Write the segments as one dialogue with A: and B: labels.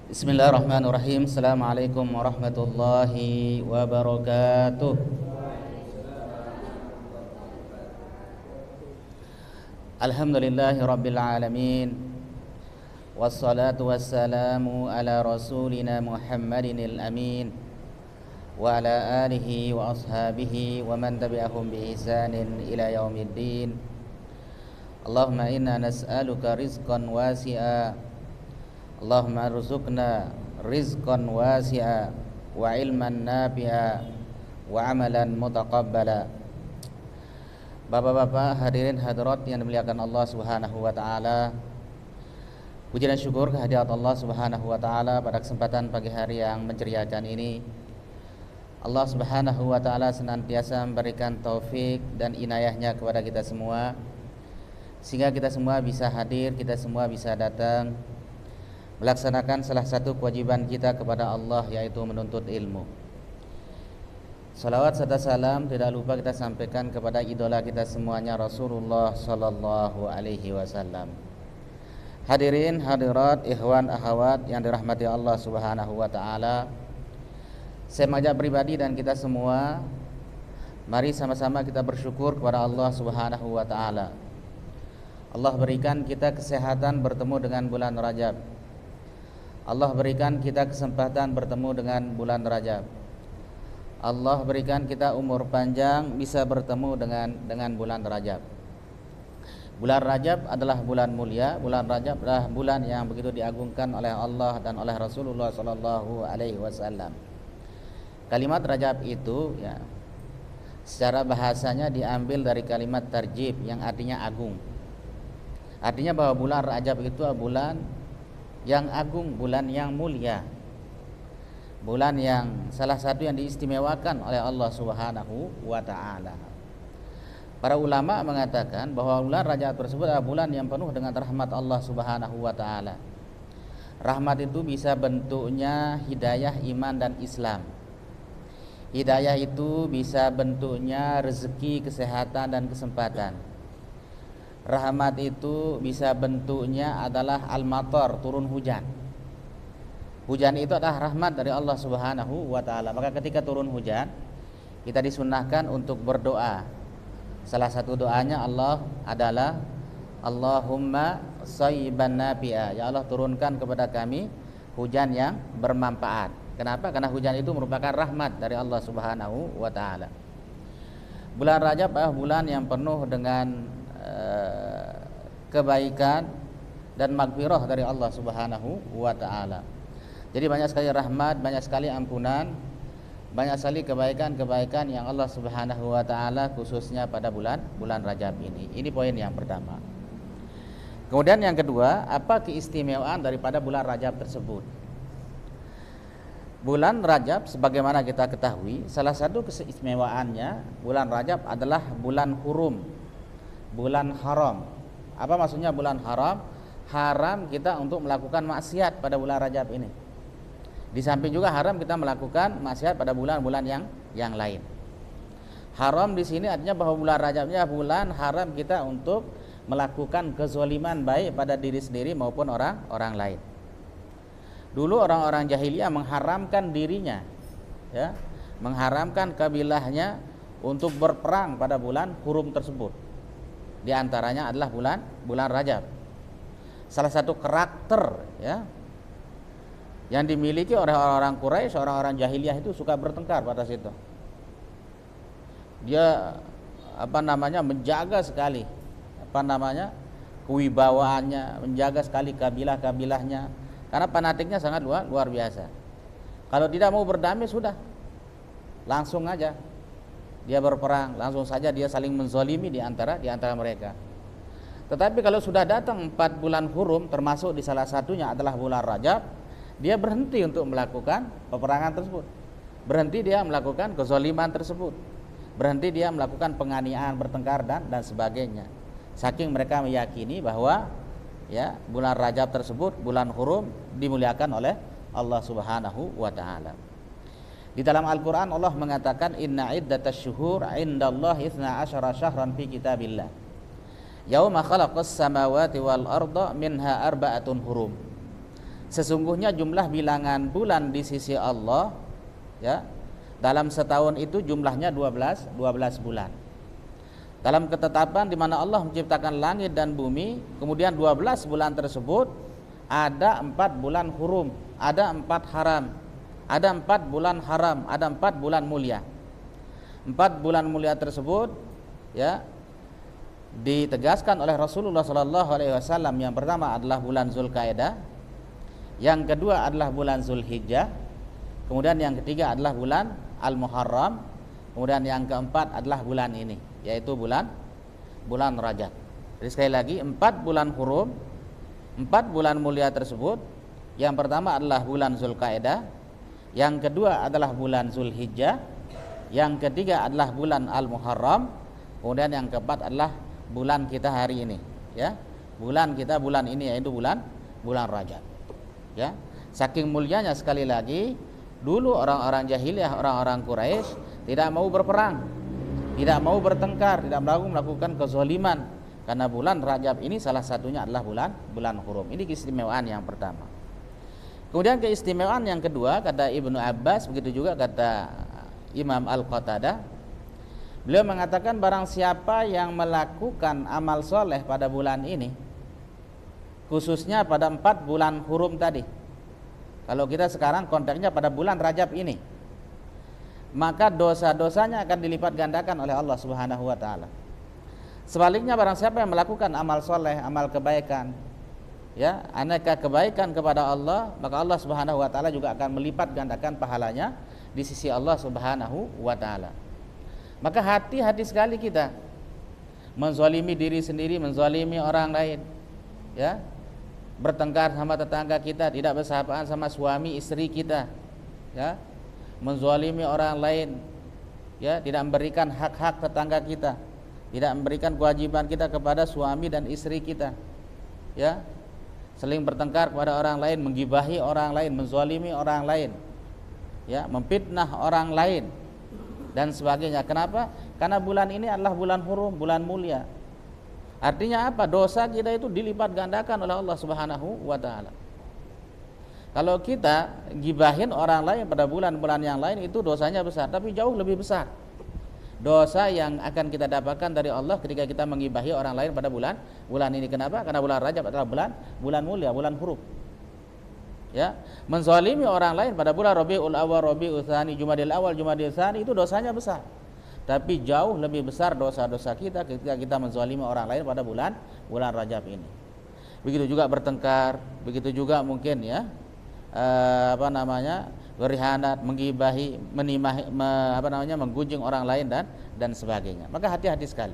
A: Bismillahirrahmanirrahim. Assalamualaikum warahmatullahi wabarakatuh. Alhamdulillahi rabbil alamin. Wassalatu wassalamu ala rasulina Muhammadinil amin wa ala alihi wa ashabihi wa man tabi'ahum bi ihsanin ila yaumiddin. Allahumma inna nas'aluka rizqan wasi'a. Allahumma arzuqna rizqan wasi'a wa ilman nafi'a wa amalan mutaqabbala. Bapak-bapak, hadirin hadirat yang dimuliakan Allah Subhanahu wa taala. Puji dan syukur kehadirat Allah Subhanahu wa taala pada kesempatan pagi hari yang menceriakan ini. Allah Subhanahu wa taala senantiasa memberikan taufik dan inayahnya kepada kita semua, sehingga kita semua bisa hadir, kita semua bisa datang melaksanakan salah satu kewajiban kita kepada Allah, yaitu menuntut ilmu. Salawat serta salam tidak lupa kita sampaikan kepada idola kita semuanya, Rasulullah sallallahu alaihi wasallam. Hadirin hadirat, ikhwan akhwat yang dirahmati Allah Subhanahu wa taala. Saya mengajak pribadi dan kita semua, mari sama-sama kita bersyukur kepada Allah Subhanahu wa taala. Allah berikan kita kesehatan bertemu dengan bulan Rajab. Allah berikan kita kesempatan bertemu dengan bulan Rajab. Allah berikan kita umur panjang bisa bertemu dengan bulan Rajab. Bulan Rajab adalah bulan mulia. Bulan Rajab adalah bulan yang begitu diagungkan oleh Allah dan oleh Rasulullah sallallahu alaihi wasallam. Kalimat Rajab itu ya, secara bahasanya diambil dari kalimat tarjib yang artinya agung. Artinya bahwa bulan Rajab itu adalah bulan yang agung, bulan yang mulia, bulan yang salah satu yang diistimewakan oleh Allah Subhanahu wa taala. Para ulama mengatakan bahwa bulan Rajab tersebut adalah bulan yang penuh dengan rahmat Allah Subhanahu wa taala. Rahmat itu bisa bentuknya hidayah iman dan Islam. Hidayah itu bisa bentuknya rezeki, kesehatan dan kesempatan. Rahmat itu bisa bentuknya adalah al-matar, turun hujan. Hujan itu adalah rahmat dari Allah Subhanahu wa taala. Maka ketika turun hujan, kita disunnahkan untuk berdoa. Salah satu doanya Allah adalah Allahumma shayyiban nafi'a. Ya Allah, turunkan kepada kami hujan yang bermanfaat. Kenapa? Karena hujan itu merupakan rahmat dari Allah Subhanahu wa taala. Bulan Rajab adalah bulan yang penuh dengan kebaikan dan maghfirah dari Allah Subhanahu wa taala. Jadi banyak sekali rahmat, banyak sekali ampunan, banyak sekali kebaikan-kebaikan yang Allah Subhanahu wa taala khususnya pada bulan Rajab ini. Ini poin yang pertama. Kemudian yang kedua, apa keistimewaan daripada bulan Rajab tersebut? Bulan Rajab sebagaimana kita ketahui, salah satu keistimewaannya bulan Rajab adalah bulan hurum, bulan haram. Apa maksudnya bulan haram? Haram kita untuk melakukan maksiat pada bulan Rajab ini. Di samping juga haram kita melakukan maksiat pada bulan-bulan yang lain. Haram di sini artinya bahwa bulan Rajabnya bulan haram kita untuk melakukan kezaliman baik pada diri sendiri maupun orang lain. Dulu orang-orang jahiliyah mengharamkan dirinya, ya, mengharamkan kabilahnya untuk berperang pada bulan hurum tersebut. Di antaranya adalah bulan Rajab. Salah satu karakter ya yang dimiliki oleh orang-orang Quraisy, orang-orang jahiliyah itu suka bertengkar pada situ. Dia menjaga sekali kewibawaannya, menjaga sekali kabilah-kabilahnya, karena fanatiknya sangat luar biasa. Kalau tidak mau berdamai sudah langsung aja dia berperang, langsung saja dia saling menzalimi di antara mereka. Tetapi kalau sudah datang 4 bulan hurum, termasuk di salah satunya adalah bulan Rajab, dia berhenti untuk melakukan peperangan tersebut. Berhenti dia melakukan kezaliman tersebut. Berhenti dia melakukan penganiayaan, bertengkar dan sebagainya. Saking mereka meyakini bahwa ya bulan Rajab tersebut, bulan hurum, dimuliakan oleh Allah Subhanahu wa taala. Di dalam Al-Quran Allah mengatakan inna iddatasy syuhur indallahi 12 syahran fi kitabillah yauma khalaqas samawati wal arda minha arba'atun hurum. Sesungguhnya jumlah bilangan bulan di sisi Allah, ya, dalam setahun itu jumlahnya 12 bulan. Dalam ketetapan di mana Allah menciptakan langit dan bumi, kemudian 12 bulan tersebut ada 4 bulan hurum, ada 4 haram, ada 4 bulan haram, ada 4 bulan mulia. 4 bulan mulia tersebut, ya, ditegaskan oleh Rasulullah SAW. Yang pertama adalah bulan Zulkaidah, yang kedua adalah bulan Zulhijjah, kemudian yang ketiga adalah bulan Al-Muharram, kemudian yang keempat adalah bulan ini, yaitu bulan Rajab. Jadi sekali lagi 4 bulan hurum, 4 bulan mulia tersebut. Yang pertama adalah bulan Zulkaidah, yang kedua adalah bulan Zulhijjah, yang ketiga adalah bulan Al-Muharram, kemudian yang keempat adalah bulan kita hari ini, ya. Bulan kita bulan ini yaitu bulan Rajab. Ya. Saking mulianya sekali lagi, dulu orang-orang jahiliyah, orang-orang Quraisy tidak mau berperang, tidak mau bertengkar, tidak mau melakukan kezaliman, karena bulan Rajab ini salah satunya adalah bulan hurum. Ini keistimewaan yang pertama. Kemudian keistimewaan yang kedua, kata Ibnu Abbas, begitu juga kata Imam Al-Qatadah, beliau mengatakan barang siapa yang melakukan amal soleh pada bulan ini, khususnya pada 4 bulan hurum tadi, kalau kita sekarang konteksnya pada bulan Rajab ini, maka dosa-dosanya akan dilipat gandakan oleh Allah Subhanahu wa taala. Sebaliknya barang siapa yang melakukan amal soleh, amal kebaikan, ya, aneka kebaikan kepada Allah, maka Allah Subhanahu wa taala juga akan melipat gandakan pahalanya di sisi Allah Subhanahu wa taala. Maka hati-hati sekali kita menzalimi diri sendiri, menzalimi orang lain, ya, bertengkar sama tetangga kita, tidak bersahabatan sama suami istri kita, ya, menzalimi orang lain, ya, tidak memberikan hak-hak tetangga kita, tidak memberikan kewajiban kita kepada suami dan istri kita, ya, saling bertengkar kepada orang lain, menggibahi orang lain, menzalimi orang lain, ya, memfitnah orang lain dan sebagainya. Kenapa? Karena bulan ini adalah bulan hurum, bulan mulia. Artinya apa? Dosa kita itu dilipat gandakan oleh Allah Subhanahu wa taala. Kalau kita gibahin orang lain pada bulan-bulan yang lain, itu dosanya besar, tapi jauh lebih besar dosa yang akan kita dapatkan dari Allah ketika kita menggibahi orang lain pada bulan ini. Kenapa? Karena bulan Rajab adalah bulan mulia, bulan huruf. Ya, menzalimi orang lain pada bulan Rabiul Awal, Rabiul Tsani, Jumadil Awal, Jumadil Tsani, itu dosanya besar. Tapi jauh lebih besar dosa-dosa kita ketika kita menzalimi orang lain pada bulan Rajab ini. Begitu juga bertengkar, begitu juga mungkin, ya, berkhianat, menggibahi, menggunjing orang lain dan sebagainya. Maka hati-hati sekali.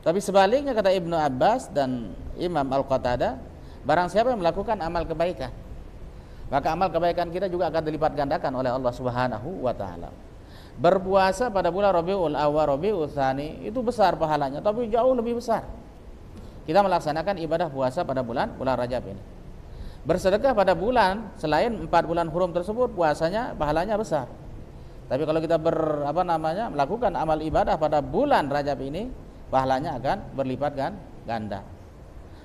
A: Tapi sebaliknya kata Ibnu Abbas dan Imam Al-Qatadah, barang siapa yang melakukan amal kebaikan, maka amal kebaikan kita juga akan dilipat gandakan oleh Allah Subhanahu wa taala. Berpuasa pada bulan Rabiul Awal, Rabiul Tsani itu besar pahalanya, tapi jauh lebih besar kita melaksanakan ibadah puasa pada bulan Rajab ini. Bersedekah pada bulan selain 4 bulan hurum tersebut, puasanya pahalanya besar. Tapi kalau kita melakukan amal ibadah pada bulan Rajab ini, pahalanya akan berlipat ganda.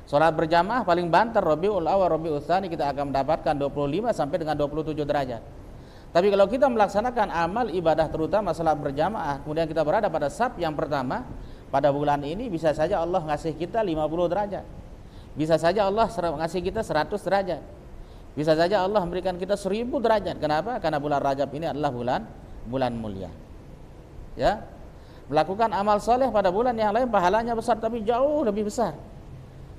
A: Salat berjamaah paling banter Rabiul Awal, Rabiul Tsani kita akan mendapatkan 25 sampai dengan 27 derajat. Tapi kalau kita melaksanakan amal ibadah terutama salat berjamaah, kemudian kita berada pada saf yang pertama pada bulan ini, bisa saja Allah ngasih kita 50 derajat. Bisa saja Allah ngasih kita 100 derajat. Bisa saja Allah memberikan kita 1000 derajat. Kenapa? Karena bulan Rajab ini adalah bulan mulia. Ya. Melakukan amal soleh pada bulan yang lain pahalanya besar, tapi jauh lebih besar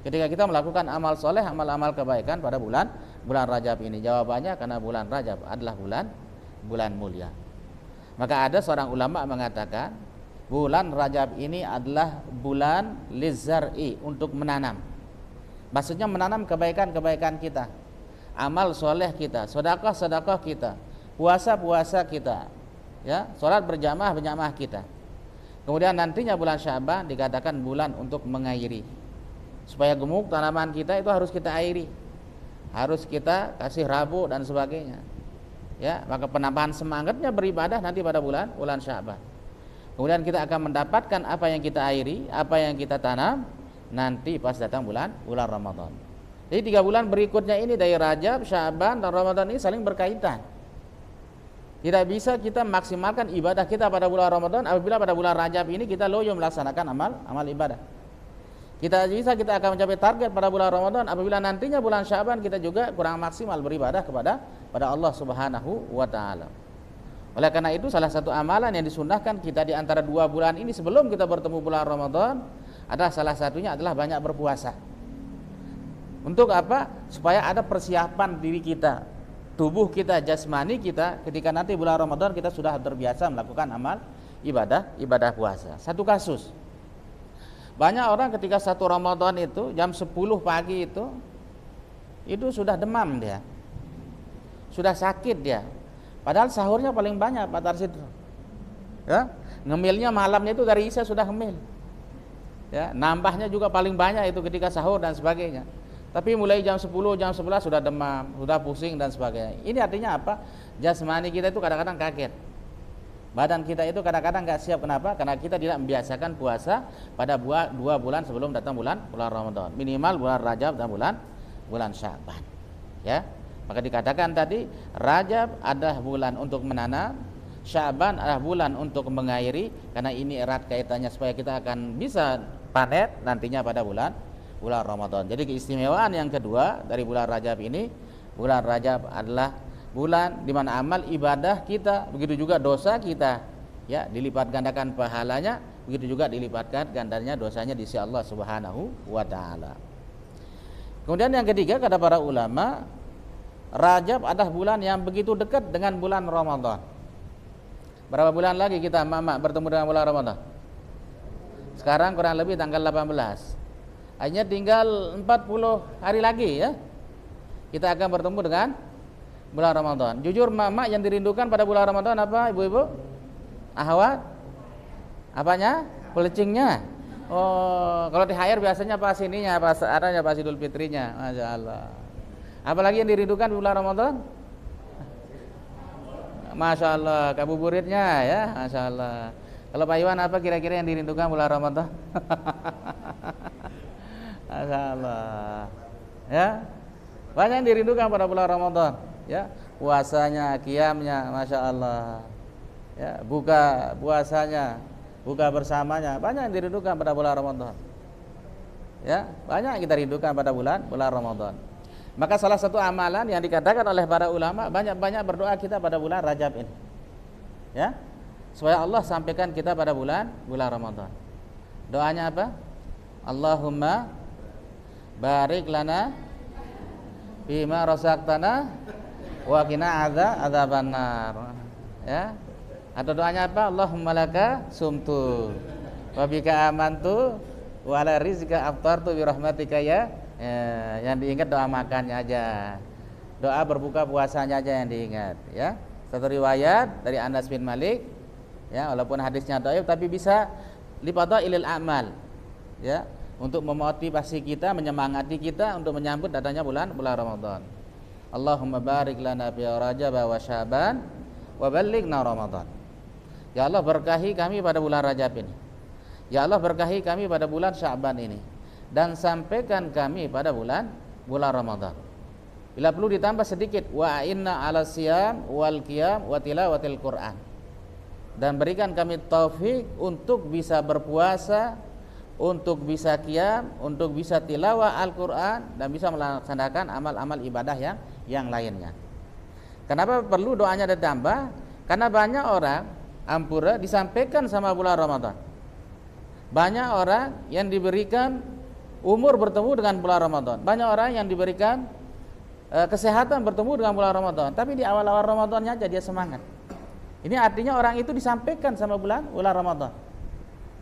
A: ketika kita melakukan amal soleh, amal-amal kebaikan pada bulan Rajab ini. Jawabannya karena bulan Rajab adalah bulan mulia. Maka ada seorang ulama mengatakan bulan Rajab ini adalah bulan lizzar'i, untuk menanam. Maksudnya menanam kebaikan-kebaikan kita, amal soleh kita, sedekah kita, puasa kita, ya, sholat berjamaah kita. Kemudian nantinya bulan Sya'ban dikatakan bulan untuk mengairi. Supaya gemuk tanaman kita itu harus kita airi, harus kita kasih rabuk dan sebagainya. Ya, maka penambahan semangatnya beribadah nanti pada bulan Sya'ban. Kemudian kita akan mendapatkan apa yang kita airi, apa yang kita tanam nanti pas datang bulan Ramadan. Jadi 3 bulan berikutnya ini dari Rajab, Sya'ban dan Ramadan ini saling berkaitan. Tidak bisa kita maksimalkan ibadah kita pada bulan Ramadan apabila pada bulan Rajab ini kita loyo melaksanakan amal ibadah. Kita akan mencapai target pada bulan Ramadan apabila nantinya bulan Sya'ban kita juga kurang maksimal beribadah pada Allah Subhanahu wa taala. Oleh karena itu salah satu amalan yang disunnahkan kita di antara 2 bulan ini sebelum kita bertemu bulan Ramadan adalah salah satunya adalah banyak berpuasa. Untuk apa? Supaya ada persiapan diri kita, tubuh kita, jasmani kita ketika nanti bulan Ramadan kita sudah terbiasa melakukan amal ibadah puasa. Satu kasus, banyak orang ketika 1 Ramadan itu jam 10 pagi itu sudah demam dia, sudah sakit dia, padahal sahurnya paling banyak Pak Tarsid ya, ngemilnya malamnya itu dari Isya sudah ngemil ya, nambahnya juga paling banyak itu ketika sahur dan sebagainya. Tapi mulai jam 10, jam 11 sudah demam, sudah pusing dan sebagainya. Ini artinya apa? Jasmani kita itu kadang-kadang kaget. Badan kita itu kadang-kadang enggak siap. Kenapa? Karena kita tidak membiasakan puasa pada 2 bulan sebelum datang bulan Ramadan. Minimal bulan Rajab dan bulan Sya'ban. Ya. Maka dikatakan tadi Rajab adalah bulan untuk menanam, Sya'ban adalah bulan untuk mengairi, karena ini erat kaitannya supaya kita akan bisa panen nantinya pada bulan Ramadan. Jadi keistimewaan yang kedua dari bulan Rajab ini, bulan Rajab adalah bulan di mana amal ibadah kita, begitu juga dosa kita ya dilipat gandakan pahalanya, begitu juga dilipatkan gandanya dosanya di sisi Allah Subhanahu wa taala. Kemudian yang ketiga kata para ulama, Rajab adalah bulan yang begitu dekat dengan bulan Ramadan. Berapa bulan lagi kita mak bertemu dengan bulan Ramadan? Sekarang kurang lebih tanggal 18. Hanya tinggal 40 hari lagi ya, kita akan bertemu dengan bulan Ramadan. Jujur mak yang dirindukan pada bulan Ramadan apa ibu-ibu? Ahwat? Apanya? Pelecingnya. Oh, kalau THR biasanya pas ininya, pas adanya pas Idul Fitrinya. Masya Allah. Apalagi yang dirindukan bulan Ramadan? Masya Allah, kabuburitnya ya, Masya Allah. Kalau Pak Iwan apa kira-kira yang dirindukan bulan Ramadan? Masya Allah ya, banyak yang dirindukan pada bulan Ramadan ya, puasanya, qiyamnya, Masya Allah ya, buka puasanya, buka bersamanya, banyak yang dirindukan pada bulan Ramadan ya, banyak yang kita rindukan pada bulan Ramadan. Maka salah satu amalan yang dikatakan oleh para ulama, banyak-banyak berdoa kita pada bulan Rajab ini ya, supaya Allah sampaikan kita pada bulan Ramadan. Doanya apa? Allahumma barik lana bima razaqtana wa qina adzabannar ya. Atau doanya apa? Allahumma laka sumtu wa bika amantu wa ala rizqika aftartu bi rahmatika ya. Yang diingat doa makannya aja, doa berbuka puasanya aja yang diingat ya. Satu riwayat dari Anas bin Malik ya, walaupun hadisnya dhaif tapi bisa lipadhailil amal ya, untuk memotivasi kita, menyemangati kita untuk menyambut datangnya bulan Ramadan. Allahumma barik lana fi Rajab wa Sya'ban wa ballighna Ramadan. Ya Allah berkahi kami pada bulan Rajab ini. Ya Allah berkahi kami pada bulan Sya'ban ini, dan sampaikan kami pada bulan Ramadan. Bila perlu ditambah sedikit, wa inna 'ala siyam wal qiyam wa tilawatil Qur'an. Dan berikan kami taufik untuk bisa berpuasa, untuk bisa qiyam, untuk bisa tilawah Al-Quran, dan bisa melaksanakan amal-amal ibadah yang lainnya. Kenapa perlu doanya ditambah? Karena banyak orang ampura disampaikan sama bulan Ramadan. Banyak orang yang diberikan umur bertemu dengan bulan Ramadan. Banyak orang yang diberikan kesehatan bertemu dengan bulan Ramadan. Tapi di awal-awal Ramadannya aja dia semangat. Ini artinya orang itu disampaikan sama bulan Ramadan.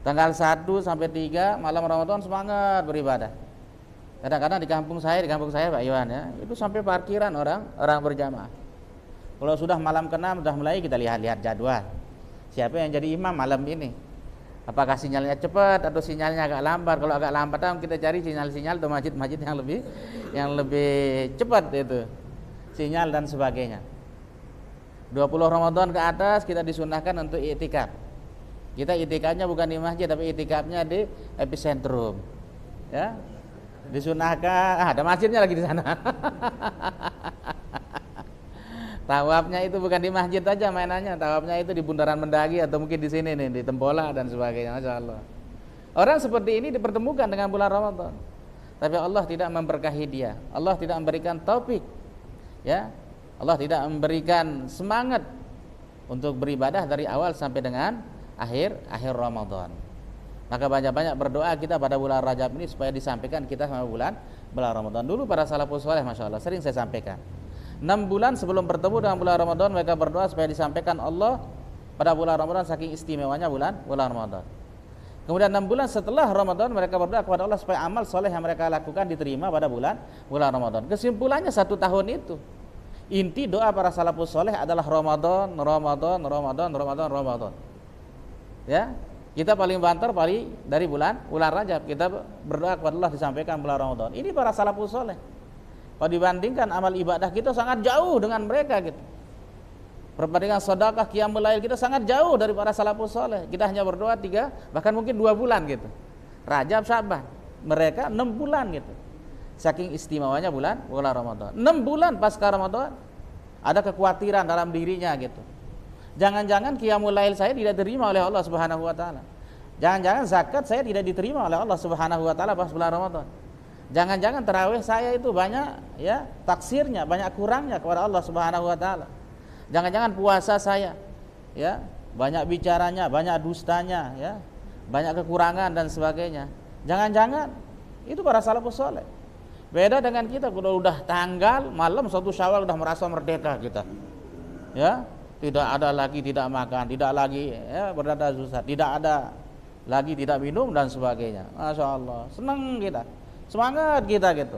A: Tanggal 1 sampai 3 malam Ramadan semangat beribadah. Kadang-kadang di kampung saya Pak Iwan ya, itu sampai parkiran orang berjamaah. Kalau sudah malam ke-6 sudah mulai kita lihat jadwal. Siapa yang jadi imam malam ini? Apakah sinyalnya cepat atau sinyalnya agak lambat? Kalau agak lambat kita cari sinyal-sinyal atau masjid-masjid yang lebih cepat itu sinyal dan sebagainya. 20 Ramadan ke atas kita disunahkan untuk i'tikaf. Kita i'tikafnya bukan di masjid tapi i'tikafnya di epicentrum. Ya. Disunahkan, ada masjidnya lagi di sana. Tawafnya itu bukan di masjid aja mainannya, tawafnya itu di bundaran Mendagi atau mungkin di sini nih, di Tempola dan sebagainya. Masya Allah. Orang seperti ini dipertemukan dengan bulan Ramadan, tapi Allah tidak memberkahi dia. Allah tidak memberikan taufik, ya. Allah tidak memberikan semangat untuk beribadah dari awal sampai dengan akhir Ramadan. Maka banyak-banyak berdoa kita pada bulan Rajab ini supaya disampaikan kita sama bulan Ramadan. Dulu para salafus saleh, masya Allah, sering saya sampaikan. 6 bulan sebelum bertemu dengan bulan Ramadan mereka berdoa supaya disampaikan Allah pada bulan Ramadan, saking istimewanya bulan Ramadan. Kemudian 6 bulan setelah Ramadan mereka berdoa kepada Allah supaya amal soleh yang mereka lakukan diterima pada bulan Ramadan. Kesimpulannya 1 tahun itu inti doa para salafus soleh adalah Ramadan. Ya, kita paling banter dari bulan Rajab kita berdoa kepada Allah disampaikan bulan Ramadan. Ini para salafus soleh. Kalau dibandingkan amal ibadah kita sangat jauh dengan mereka gitu. Perbandingan sedekah, qiyamul lail kita sangat jauh dari para salafus saleh. Kita hanya berdoa 3 bahkan mungkin 2 bulan gitu. Rajab, Sya'ban. Mereka 6 bulan gitu. Saking istimewanya bulan Ramadan. 6 bulan pasca Ramadan ada kekhawatiran dalam dirinya gitu. Jangan-jangan qiyamul lail saya tidak diterima oleh Allah Subhanahu wa taala. Jangan-jangan zakat saya tidak diterima oleh Allah Subhanahu wa taala pas bulan Ramadan. Jangan-jangan tarawih saya itu banyak ya taksirnya, banyak kurangnya kepada Allah Subhanahu wa taala. Jangan-jangan puasa saya ya banyak bicaranya, banyak dustanya ya, banyak kekurangan dan sebagainya. Jangan-jangan itu para salafus saleh. Beda dengan kita, kalau udah tanggal malam 1 Syawal udah merasa merdeka kita. Ya, tidak ada lagi tidak makan, tidak lagi ya berdada susah, tidak ada lagi tidak minum dan sebagainya. Masya Allah, senang kita. Semangat kita gitu.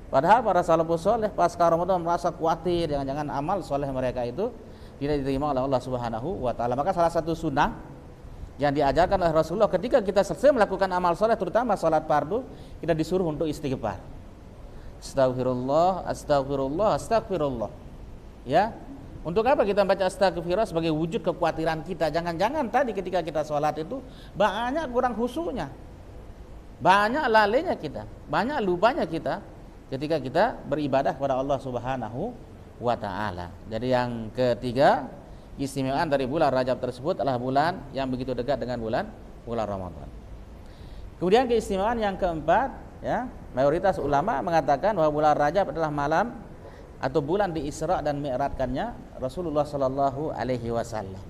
A: Padahal para salafus saleh pasca Ramadan merasa khawatir jangan-jangan amal saleh mereka itu tidak diterima oleh Allah Subhanahu wa taala. Maka salah satu sunnah yang diajarkan oleh Rasulullah ketika kita selesai melakukan amal saleh terutama salat fardu, kita disuruh untuk istighfar. Astagfirullah, astagfirullah, astagfirullah. Ya. Untuk apa kita baca astagfirullah? Sebagai wujud kekhawatiran kita. Jangan-jangan tadi ketika kita salat itu banyak kurang khusyuknya. Banyak lalainya kita, banyak lupanya kita ketika kita beribadah kepada Allah Subhanahu wa taala. Jadi yang ketiga, istimewaan dari bulan Rajab tersebut adalah bulan yang begitu dekat dengan bulan Ramadan. Kemudian keistimewaan yang keempat, ya, mayoritas ulama mengatakan bahwa bulan Rajab adalah malam atau bulan di Isra dan Mi'rajkannya Rasulullah sallallahu alaihi wasallam.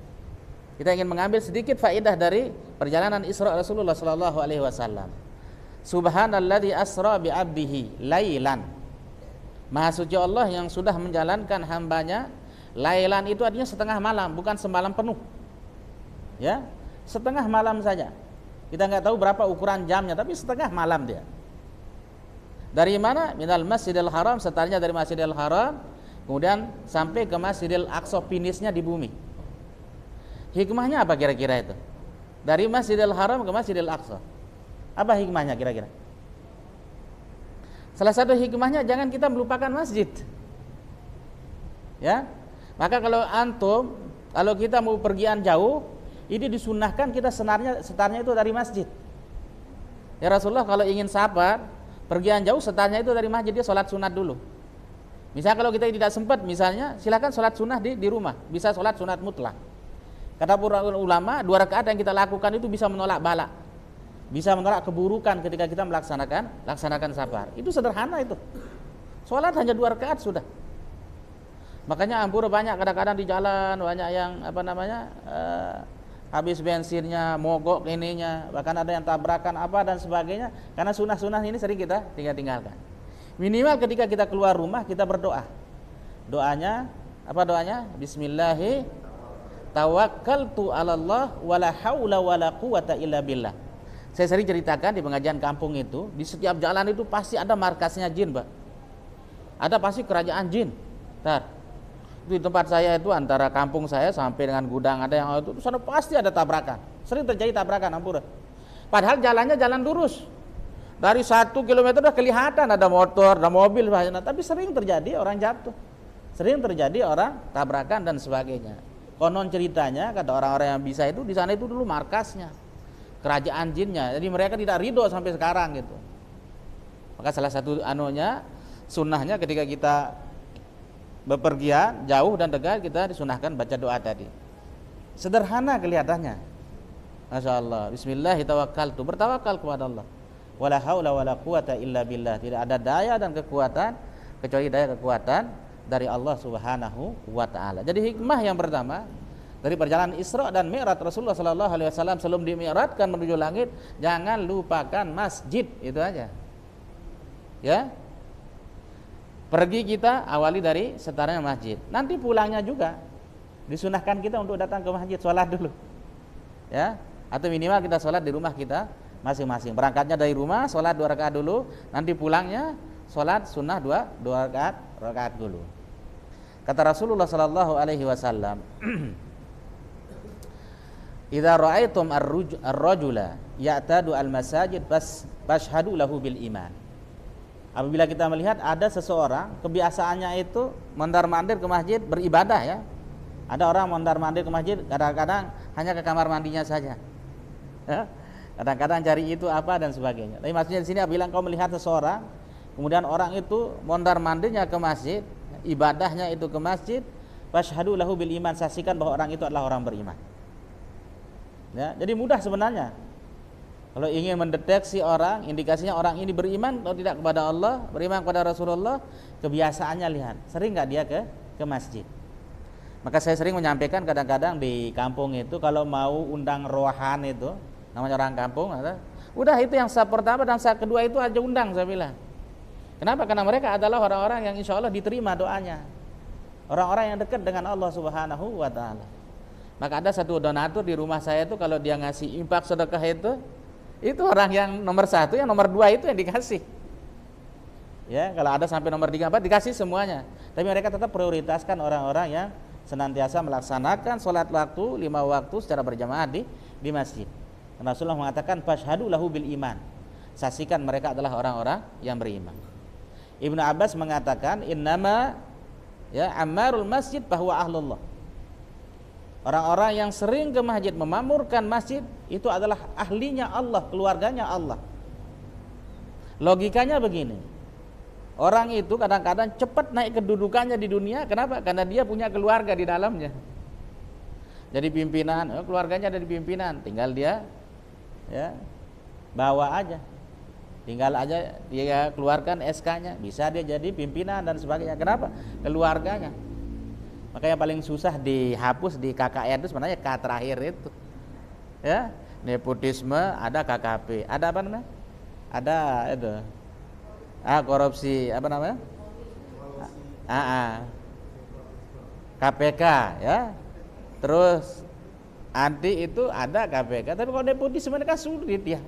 A: Kita ingin mengambil sedikit faedah dari perjalanan Isra Rasulullah sallallahu alaihi wasallam. Subhanalladzi asra bi 'abdihi lailan. Maha suci Allah yang sudah menjalankan hambanya. Lailan itu artinya setengah malam, bukan semalam penuh. Ya, setengah malam saja. Kita nggak tahu berapa ukuran jamnya, tapi setengah malam dia. Dari mana? Minal Masjidil Haram, startnya dari Masjidil Haram, kemudian sampai ke Masjidil Aqsa, finishnya di bumi. Hikmahnya apa kira-kira itu? Dari Masjidil Haram ke Masjidil Aqsa. Apa hikmahnya kira-kira? Salah satu hikmahnya jangan kita melupakan masjid. Ya. Maka kalau kita mau pergian jauh, ini disunahkan kita setarnya itu dari masjid. Ya Rasulullah kalau ingin safar, pergian jauh setarnya itu dari masjid, dia sholat sunat dulu. Misalnya kalau kita tidak sempat, misalnya silakan sholat sunat di rumah, bisa sholat sunat mutlak. Kata para ulama, 2 rakaat yang kita lakukan itu bisa menolak bala, bisa menolak keburukan ketika kita melaksanakan safar. Itu sederhana itu. Sholat hanya 2 rakaat sudah. Makanya ampura banyak kadang-kadang di jalan banyak yang habis bensinnya, mogok ininya, bahkan ada yang tabrakan apa dan sebagainya. Karena sunnah-sunnah ini sering kita tinggalkan. Minimal ketika kita keluar rumah kita berdoa. Doanya apa doanya? Bismillahi tawakkaltu 'alallah wala haula wala quwata illa billah. Saya sering ceritakan di pengajian kampung itu, di setiap jalan itu pasti ada markasnya jin, Pak. Ada pasti kerajaan jin. Di tempat saya itu antara kampung saya sampai dengan gudang ada yang itu sana pasti ada tabrakan. Sering terjadi tabrakan, ampura. Padahal jalannya jalan lurus. Dari 1 kilometer udah kelihatan ada motor, ada mobil, tapi sering terjadi orang jatuh. Sering terjadi orang tabrakan dan sebagainya. Konon ceritanya kata orang-orang yang bisa itu di sana itu dulu markasnya kerajaan jinnya. Jadi mereka tidak ridho sampai sekarang gitu. Maka salah satu anunya, sunnahnya ketika kita bepergian jauh dan dekat, kita disunahkan baca doa tadi. Sederhana kelihatannya, masya Allah. Bismillahirrahmanirrahim, bertawakal kepada Allah. Wala haula wala quwata illa billah, tidak ada daya dan kekuatan kecuali daya kekuatan dari Allah Subhanahu wa taala. Jadi hikmah yang pertama dari perjalanan Isra dan Mi'raj Rasulullah sallallahu alaihi wasallam sebelum dimi'rajkan menuju langit, jangan lupakan masjid, itu aja. Ya. Pergi kita awali dari setaranya masjid. Nanti pulangnya juga disunahkan kita untuk datang ke masjid, sholat dulu. Ya, atau minimal kita sholat di rumah kita masing-masing. Berangkatnya dari rumah, sholat 2 rakaat dulu, nanti pulangnya sholat sunnah 2 rakaat dulu. Kata Rasulullah sallallahu alaihi wasallam, "Idza ra'aitum ar-rajula ya'tadu al-masajid fashhadu lahu bil iman." Apabila kita melihat ada seseorang kebiasaannya itu mondar-mandir ke masjid beribadah, ya. Ada orang mondar-mandir ke masjid kadang-kadang hanya ke kamar mandinya saja. Ya. Kadang-kadang cari itu apa dan sebagainya. Tapi maksudnya di sini apabila engkau melihat seseorang, kemudian orang itu mondar-mandirnya ke masjid, ibadahnya itu ke masjid, fashhadu lahu bil iman, saksikan bahwa orang itu adalah orang beriman. Ya, jadi mudah sebenarnya. Kalau ingin mendeteksi orang, indikasinya orang ini beriman atau tidak kepada Allah, beriman kepada Rasulullah, kebiasaannya lihat, sering nggak dia ke masjid. Maka saya sering menyampaikan kadang-kadang di kampung itu kalau mau undang rohan itu, namanya orang kampung, udah itu yang sahab pertama dan sahab kedua itu aja undang, saya bilang. Kenapa? Karena mereka adalah orang-orang yang insya Allah diterima doanya, orang-orang yang dekat dengan Allah Subhanahu wa taala. Maka ada satu donatur di rumah saya itu, kalau dia ngasih infak sedekah itu orang yang nomor 1, yang nomor 2 itu yang dikasih. Ya, kalau ada sampai nomor 3, 4 dikasih semuanya. Tapi mereka tetap prioritaskan orang-orang yang senantiasa melaksanakan sholat waktu 5 waktu secara berjamaah di masjid. Rasulullah mengatakan fashhadu lahu bil iman, saksikan mereka adalah orang-orang yang beriman. Ibnu Abbas mengatakan innama ya ammarul masjid bahwa ahlullah. Orang-orang yang sering ke masjid, memamurkan masjid, itu adalah ahlinya Allah, keluarganya Allah. Logikanya begini, orang itu kadang-kadang cepat naik kedudukannya di dunia. Kenapa? Karena dia punya keluarga di dalamnya. Jadi pimpinan, keluarganya ada di pimpinan, tinggal dia ya bawa aja, tinggal aja dia keluarkan SK-nya, bisa dia jadi pimpinan dan sebagainya. Kenapa? Keluarganya. Makanya paling susah dihapus di KKR itu sebenarnya K terakhir itu. Ya, nepotisme, ada KKP, ada apa namanya? Ada itu. Korupsi, apa namanya? KPK, ya. Terus anti itu ada KPK, tapi kalau nepotisme kan sulit ya.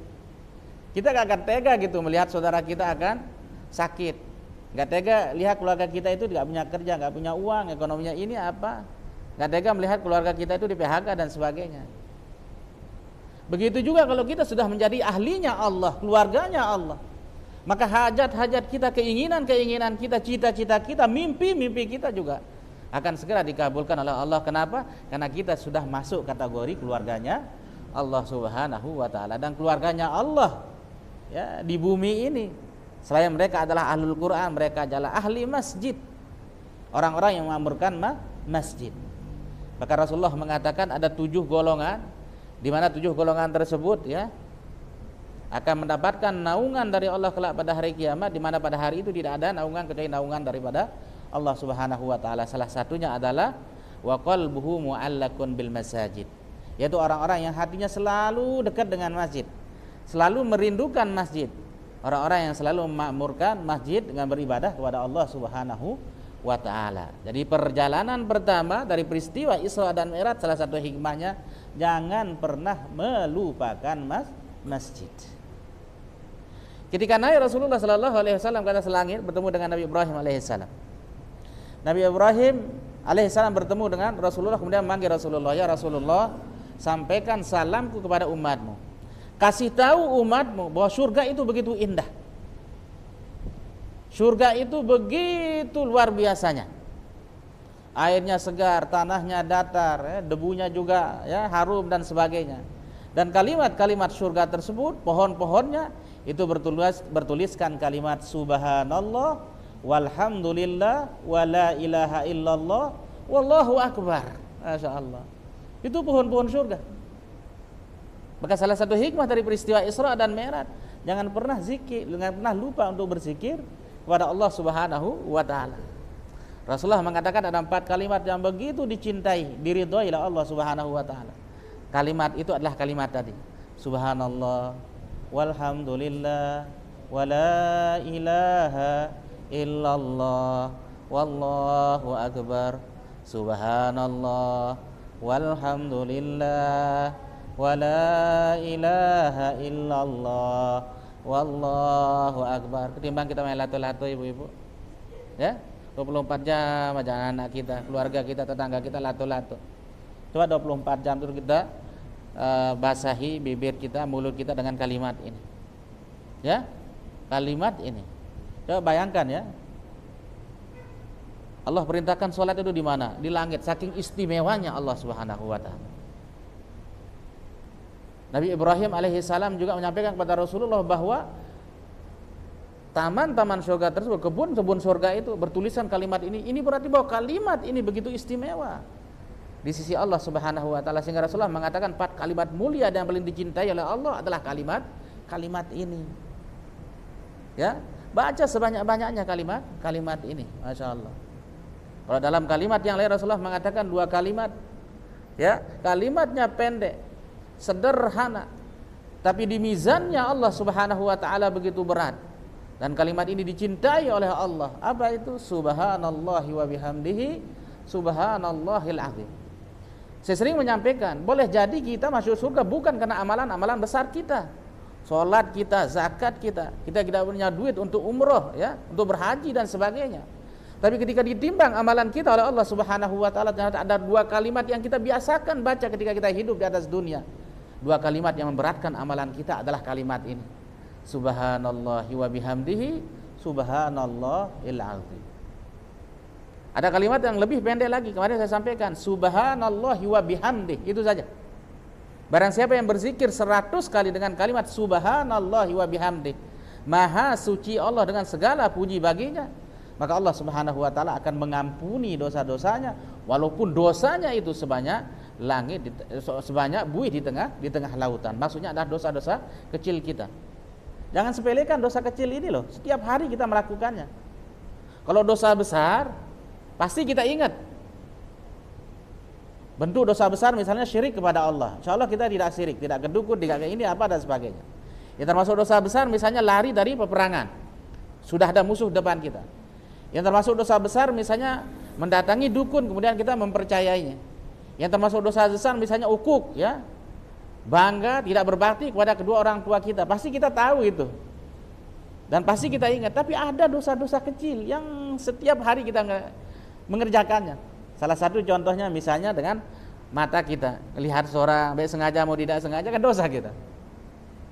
A: Kita gak akan tega gitu melihat saudara kita akan sakit. Gak tega lihat keluarga kita itu gak punya kerja, gak punya uang, ekonominya ini apa. Gak tega melihat keluarga kita itu di PHK dan sebagainya. Begitu juga kalau kita sudah menjadi ahlinya Allah, keluarganya Allah, maka hajat-hajat kita, keinginan-keinginan kita, cita-cita kita, mimpi-mimpi kita juga akan segera dikabulkan oleh Allah. Kenapa? Karena kita sudah masuk kategori keluarganya Allah Subhanahu wa taala, dan keluarganya Allah ya di bumi ini. Selain mereka adalah ahlul Quran, mereka adalah ahli masjid, orang-orang yang memakmurkan masjid. Maka Rasulullah mengatakan ada 7 golongan, di mana 7 golongan tersebut ya akan mendapatkan naungan dari Allah kelak pada hari kiamat, di mana pada hari itu tidak ada naungan kecuali naungan daripada Allah Subhanahu wa taala. Salah satunya adalah wa qalbuhu mu'allaqun bil masajid, yaitu orang-orang yang hatinya selalu dekat dengan masjid, selalu merindukan masjid. Orang-orang yang selalu memakmurkan masjid dengan beribadah kepada Allah Subhanahu wa ta'ala. Jadi perjalanan pertama dari peristiwa Isra dan Mi'raj, salah satu hikmahnya jangan pernah melupakan masjid. Ketika Nabi Rasulullah sallallahu alaihi wasallam ke atas langit bertemu dengan Nabi Ibrahim alaihissalam. Nabi Ibrahim alaihissalam bertemu dengan Rasulullah, kemudian memanggil Rasulullah, ya Rasulullah, sampaikan salamku kepada umatmu. Kasih tahu umatmu bahwa surga itu begitu indah. Surga itu begitu luar biasanya. Airnya segar, tanahnya datar, ya, debunya juga ya harum dan sebagainya. Dan kalimat-kalimat surga tersebut, pohon-pohonnya itu bertuliskan kalimat subhanallah walhamdulillah wala ilaha illallah wallahu akbar. Masya Allah. Itu pohon-pohon surga. Maka salah satu hikmah dari peristiwa Isra dan Mi'raj, jangan pernah lupa untuk berzikir kepada Allah Subhanahu wa taala. Rasulullah mengatakan ada 4 kalimat yang begitu dicintai, diridhoi oleh Allah Subhanahu wa taala. Kalimat itu adalah kalimat tadi. Subhanallah walhamdulillah wala ilaha illallah wallahu akbar. Subhanallah walhamdulillah wala ilaha illallah wallahu akbar. Ketimbang kita main lato-lato ibu-ibu, ya, 24 jam aja anak kita, keluarga kita, tetangga kita lato-lato. Coba 24 jam itu kita basahi bibir kita, mulut kita dengan kalimat ini, ya, kalimat ini. Coba bayangkan ya, Allah perintahkan sholat itu di mana? Di langit, saking istimewanya Allah Subhanahu wa taala. Nabi Ibrahim alaihissalam juga menyampaikan kepada Rasulullah bahwa taman-taman surga tersebut, kebun-kebun surga itu bertulisan kalimat ini. Ini berarti bahwa kalimat ini begitu istimewa di sisi Allah Subhanahu wa taala, sehingga Rasulullah mengatakan 4 kalimat mulia dan yang paling dicintai oleh Allah adalah kalimat ini. Ya, baca sebanyak-banyaknya kalimat ini. Masya Allah. Kalau dalam kalimat yang lain Rasulullah mengatakan 2 kalimat, ya, kalimatnya pendek, sederhana, tapi di mizannya Allah Subhanahu wa taala begitu berat. Dan kalimat ini dicintai oleh Allah. Apa itu? Subhanallahi wa bihamdihi subhanallahil azim. Saya sering menyampaikan, boleh jadi kita masuk surga bukan karena amalan-amalan besar kita, sholat kita, zakat kita tidak punya duit untuk umroh, ya, untuk berhaji dan sebagainya. Tapi ketika ditimbang amalan kita oleh Allah Subhanahu wa taala, ternyata ada 2 kalimat yang kita biasakan baca ketika kita hidup di atas dunia. 2 kalimat yang memberatkan amalan kita adalah kalimat ini. Subhanallahi wa bihamdihi subhanallahil azim. Ada kalimat yang lebih pendek lagi, kemarin saya sampaikan, subhanallahi wa bihamdihi, itu saja. Barang siapa yang berzikir 100 kali dengan kalimat subhanallahi wa bihamdihi, maha suci Allah dengan segala puji baginya, maka Allah Subhanahu wa taala akan mengampuni dosa-dosanya, walaupun dosanya itu sebanyak langit, sebanyak buih di tengah lautan. Maksudnya adalah dosa-dosa kecil kita. Jangan sepelekan dosa kecil ini loh. Setiap hari kita melakukannya. Kalau dosa besar, pasti kita ingat. Bentuk dosa besar misalnya syirik kepada Allah. Insya Allah kita tidak syirik, tidak kedukun, tidak kayak ini apa dan sebagainya. Yang termasuk dosa besar misalnya lari dari peperangan. Sudah ada musuh depan kita. Yang termasuk dosa besar misalnya mendatangi dukun kemudian kita mempercayainya. Yang termasuk dosa besar misalnya ukuk, ya, bangga tidak berbakti kepada kedua orang tua kita. Pasti kita tahu itu dan pasti kita ingat. Tapi ada dosa-dosa kecil yang setiap hari kita mengerjakannya. Salah satu contohnya misalnya dengan mata kita, lihat seorang baik sengaja mau tidak sengaja kan dosa kita.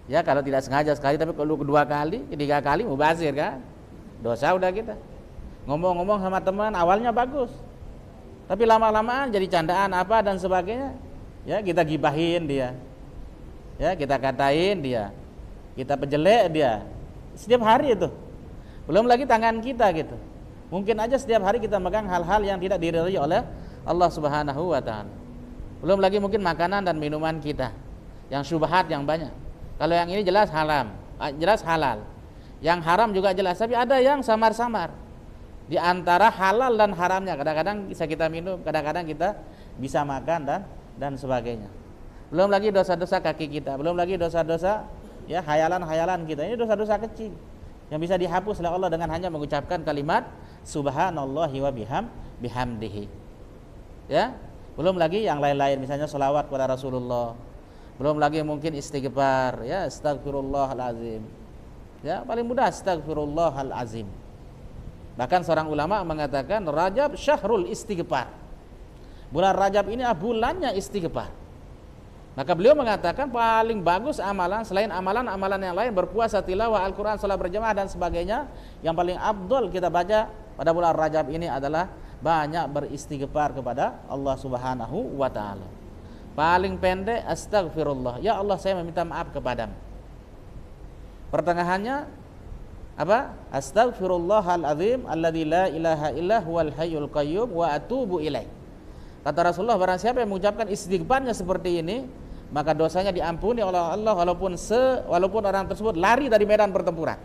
A: Ya, kalau tidak sengaja sekali, tapi kalau 2 kali, 3 kali mubazir kan, dosa udah kita. Ngomong-ngomong sama teman awalnya bagus, tapi lama-lamaan jadi candaan apa dan sebagainya. Ya, kita gibahin dia, ya, kita katain dia, kita pejelek dia. Setiap hari itu. Belum lagi tangan kita gitu. Mungkin aja setiap hari kita megang hal-hal yang tidak diridhoi oleh Allah Subhanahu wa taala. Belum lagi mungkin makanan dan minuman kita yang syubhat yang banyak. Kalau yang ini jelas haram, jelas halal. Yang haram juga jelas, tapi ada yang samar-samar. Di antara halal dan haramnya, kadang-kadang bisa kita minum, kadang-kadang kita bisa makan dan sebagainya. Belum lagi dosa-dosa kaki kita, belum lagi dosa-dosa, ya, hayalan-hayalan kita. Ini dosa-dosa kecil yang bisa dihapus oleh Allah dengan hanya mengucapkan kalimat subhanallahi wa bihamdihi. Ya, belum lagi yang lain-lain, misalnya sholawat kepada Rasulullah. Belum lagi mungkin istighfar, ya, astagfirullahalazim. Ya, paling mudah astagfirullahalazim. Bahkan seorang ulama mengatakan Rajab syahrul istighfar. Bulan Rajab ini bulannya istighfar. Maka beliau mengatakan paling bagus amalan selain amalan-amalan yang lain, berpuasa, tilawah Al-Quran, salat berjamaah dan sebagainya, yang paling afdol kita baca pada bulan Rajab ini adalah banyak beristighfar kepada Allah Subhanahu wa taala. Paling pendek astagfirullah, ya Allah saya meminta maaf kepadamu. Pertengahannya apa? Astaghfirullahal azim alladzi la ilaha illa huwal hayyul qayyum wa atubu ilaih. Kata Rasulullah, barang siapa yang mengucapkan istighfarnya seperti ini, maka dosanya diampuni oleh Allah walaupun orang tersebut lari dari medan pertempuran.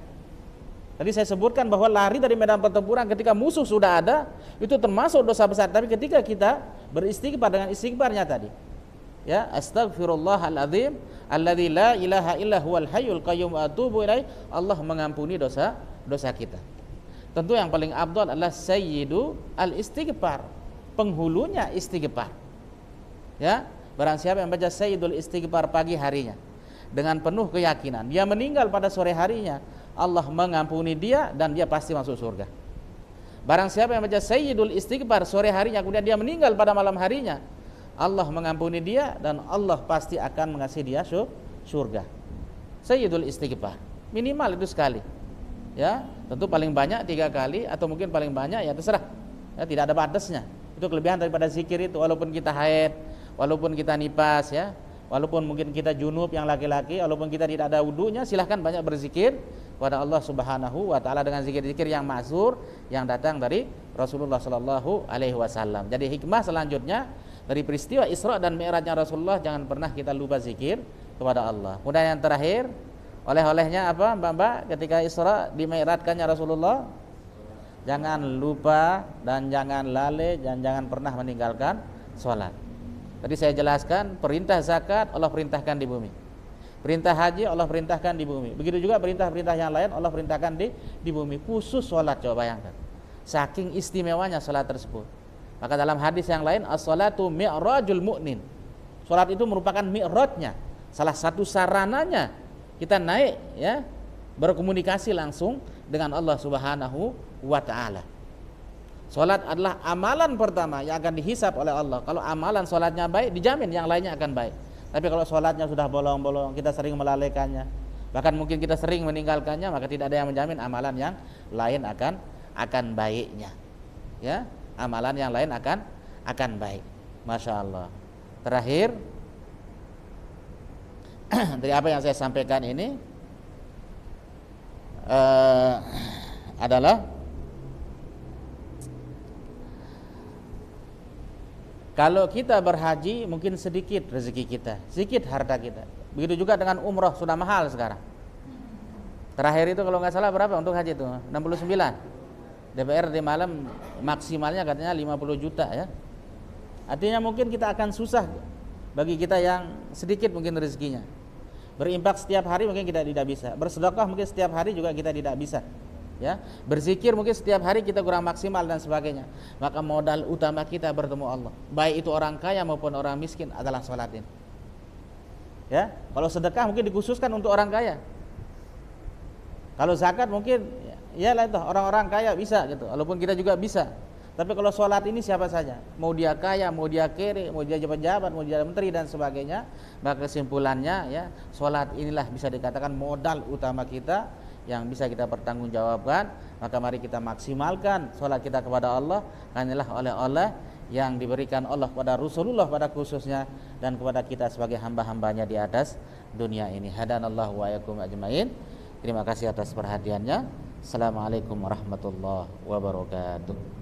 A: Tadi saya sebutkan bahwa lari dari medan pertempuran ketika musuh sudah ada, itu termasuk dosa besar. Tapi ketika kita beristighfar dengan istighfarnya tadi, ya, astaghfirullahal azim alladzi la ilaha illa huwal hayyul qayyum wa atubu ilaih, Allah mengampuni dosa kita. Tentu yang paling afdal adalah sayyidu al-istighfar, penghulunya istighfar. Ya, barang siapa yang baca sayyidul istighfar pagi harinya dengan penuh keyakinan, dia meninggal pada sore harinya, Allah mengampuni dia dan dia pasti masuk surga. Barang siapa yang baca sayyidul istighfar sore harinya kemudian dia meninggal pada malam harinya, Allah mengampuni dia dan Allah pasti akan mengasihi dia surga. Sayyidul istighfar minimal itu sekali. Ya, tentu paling banyak 3 kali atau mungkin paling banyak ya terserah. Ya, tidak ada batasnya. Itu kelebihan daripada zikir itu, walaupun kita haid, walaupun kita nipas, ya, walaupun mungkin kita junub yang laki-laki, walaupun kita tidak ada wudunya, silahkan banyak berzikir kepada Allah Subhanahu wa taala dengan zikir-zikir yang ma'zur yang datang dari Rasulullah sallallahu alaihi wasallam. Jadi hikmah selanjutnya dari peristiwa Isra dan Mi'rajnya Rasulullah, jangan pernah kita lupa zikir kepada Allah. Kemudian yang terakhir, oleh-olehnya apa Mbak-mbak ketika Isra di Mi'rajkannya Rasulullah? Jangan lupa dan jangan lalai dan jangan pernah meninggalkan sholat. Tadi saya jelaskan, perintah zakat Allah perintahkan di bumi, perintah haji Allah perintahkan di bumi, begitu juga perintah-perintah yang lain Allah perintahkan di bumi, khusus sholat. Coba bayangkan, saking istimewanya sholat tersebut. Maka dalam hadis yang lain, as-sholatu mi'rajul mu'min, sholat itu merupakan mi'rajnya, salah satu sarananya kita naik, ya, berkomunikasi langsung dengan Allah Subhanahu wa ta'ala. Salat adalah amalan pertama yang akan dihisab oleh Allah. Kalau amalan salatnya baik, dijamin yang lainnya akan baik. Tapi kalau salatnya sudah bolong-bolong, kita sering melalaikannya, bahkan mungkin kita sering meninggalkannya, maka tidak ada yang menjamin amalan yang lain akan baiknya. Ya, amalan yang lain akan baik. Masya Allah. Terakhir dari apa yang saya sampaikan ini adalah kalau kita berhaji mungkin sedikit rezeki kita, sedikit harta kita. Begitu juga dengan umroh, sudah mahal sekarang. Terakhir itu kalau nggak salah berapa untuk haji itu? 69. DPR di malam maksimalnya katanya 50 juta, ya. Artinya mungkin kita akan susah bagi kita yang sedikit mungkin rezekinya. Berimpak setiap hari mungkin kita tidak bisa. Bersedekah mungkin setiap hari juga kita tidak bisa. Ya, berzikir mungkin setiap hari kita kurang maksimal dan sebagainya. Maka modal utama kita bertemu Allah, baik itu orang kaya maupun orang miskin, adalah sholat ini. Ya, kalau sedekah mungkin dikhususkan untuk orang kaya. Kalau zakat mungkin ya lah itu orang-orang kaya bisa gitu, walaupun kita juga bisa. Tapi kalau sholat ini siapa saja, mau dia kaya, mau dia kere, mau dia pejabat, mau dia menteri dan sebagainya, maka kesimpulannya ya, sholat inilah bisa dikatakan modal utama kita yang bisa kita pertanggungjawabkan. Maka mari kita maksimalkan sholat kita kepada Allah, karena inilah oleh-oleh yang diberikan Allah kepada Rasulullah pada khususnya dan kepada kita sebagai hamba-hambanya di atas dunia ini. Hadanallahu wa iyyakum ajmain. Terima kasih atas perhatiannya. Assalamualaikum warahmatullahi wabarakatuh.